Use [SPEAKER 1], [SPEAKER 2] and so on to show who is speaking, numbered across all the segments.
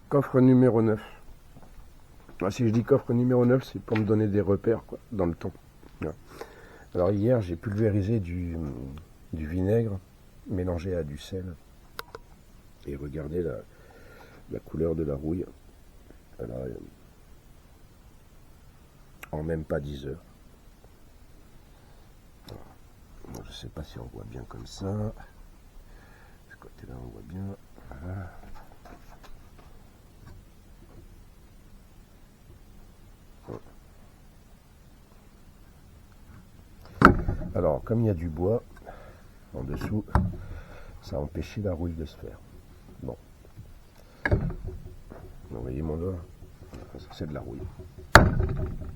[SPEAKER 1] Coffre numéro 9. Ah, si je dis coffre numéro 9, c'est pour me donner des repères quoi, dans le temps. Ouais. Alors hier, j'ai pulvérisé du vinaigre mélangé à du sel. Et regardez la couleur de la rouille. Alors, en même pas 10 heures. Bon, je ne sais pas si on voit bien comme ça. De ce côté-là, on voit bien. Voilà. Alors, comme il y a du bois en dessous, ça a empêché la rouille de se faire. Bon. Vous voyez mon doigt? Ça, c'est de la rouille.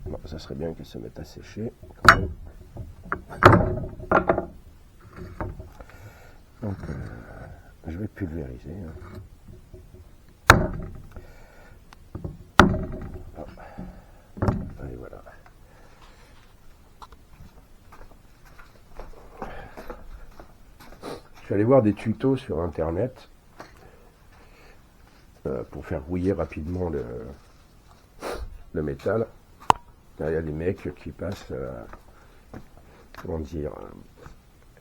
[SPEAKER 1] Bon, ça serait bien qu'elle se mette à sécher quand même. Donc, je vais pulvériser. Et voilà. Je suis allé voir des tutos sur internet pour faire rouiller rapidement le métal. Là, il y a des mecs qui passent, comment dire,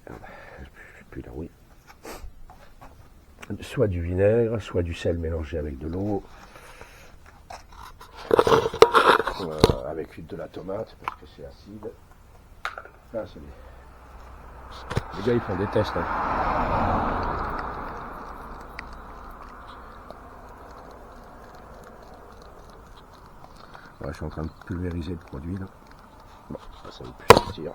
[SPEAKER 1] je sais plus la rouille. Soit du vinaigre, soit du sel mélangé avec de l'eau, avec de la tomate parce que c'est acide. Ah, les gars ils font des tests. Ouais, je suis en train de pulvériser le produit là. Bon, ça ne veut plus sortir.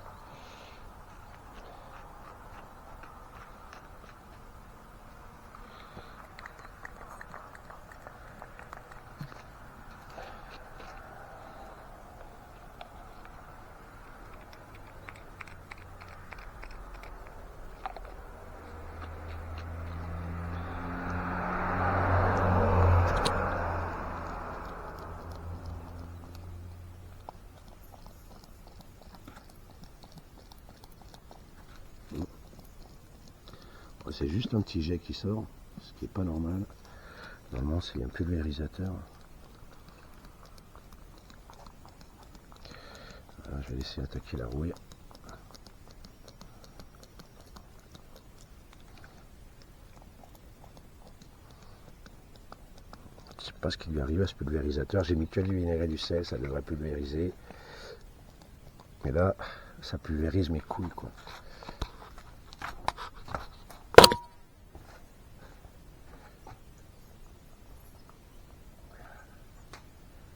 [SPEAKER 1] C'est juste un petit jet qui sort, ce qui n'est pas normal. Normalement, c'est un pulvérisateur. Voilà, je vais laisser attaquer la rouille. Je ne sais pas ce qui lui arrive à ce pulvérisateur. J'ai mis que du vinaigre et du sel, ça devrait pulvériser. Mais là, ça pulvérise mes couilles, quoi.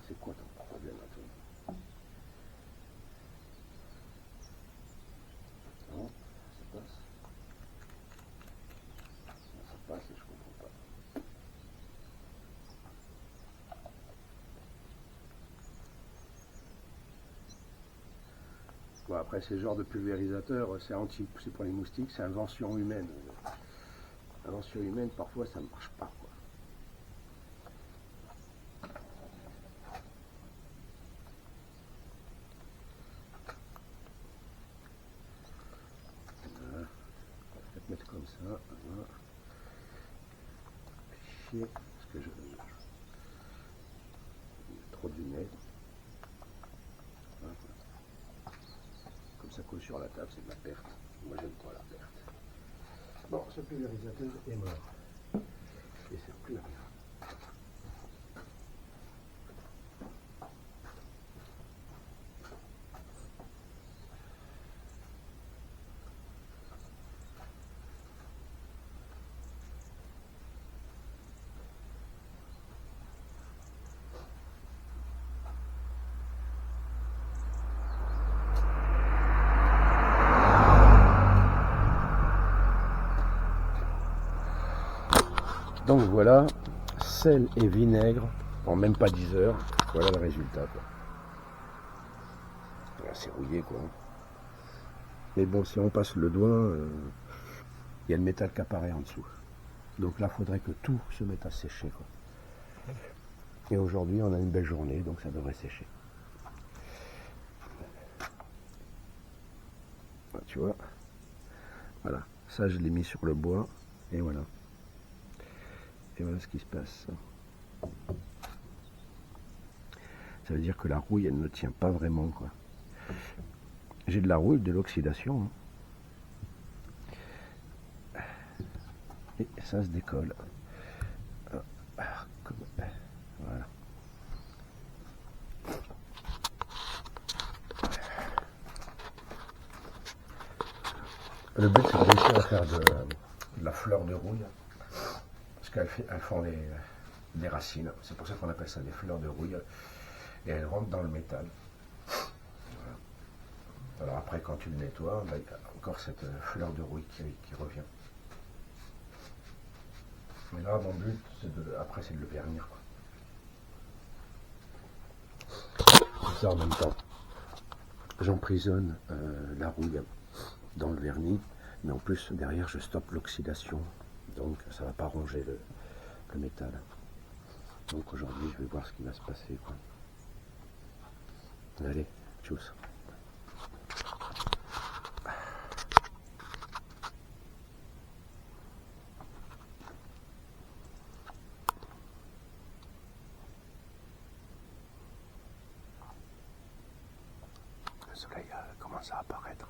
[SPEAKER 1] C'est quoi ton problème à toi? Non, ça passe. Non, ça passe et je comprends pas. Bon, après, ces genres de pulvérisateurs, c'est pour les moustiques, c'est invention humaine. Invention humaine, parfois, ça ne marche pas, quoi. Voilà. On va peut-être mettre comme ça. Voilà. Chier, parce que il y a trop de vinaigre. Voilà. Comme ça coule sur la table, c'est de la perte. Moi, j'aime pas la perte. Bon, ce pulvérisateur est mort. Il ne sert plus à rien. Donc voilà, sel et vinaigre en même pas 10 heures. Voilà le résultat, quoi. Voilà, c'est rouillé, quoi. Mais bon, si on passe le doigt, il y a le métal qui apparaît en dessous. Donc là, il faudrait que tout se mette à sécher, quoi. Et aujourd'hui, on a une belle journée, donc ça devrait sécher. Tu vois, voilà, ça je l'ai mis sur le bois, et voilà. Et voilà ce qui se passe. Ça veut dire que la rouille, elle ne tient pas vraiment, quoi. J'ai de la rouille, de l'oxydation. Hein. Et ça se décolle. Voilà. Le but, c'est de réussir à faire de la fleur de rouille. Parce qu'elles font des racines. C'est pour ça qu'on appelle ça des fleurs de rouille. Et elles rentrent dans le métal. Voilà. Alors après, quand tu le nettoies, il y a encore cette fleur de rouille qui revient. Mais là, mon but, après, c'est de le vernir, quoi. Ça, en même temps, j'emprisonne la rouille dans le vernis, mais en plus, derrière, je stoppe l'oxydation. Donc, ça ne va pas ronger le métal. Donc, aujourd'hui, je vais voir ce qui va se passer, quoi. Allez, tchuss. Le soleil commence à apparaître.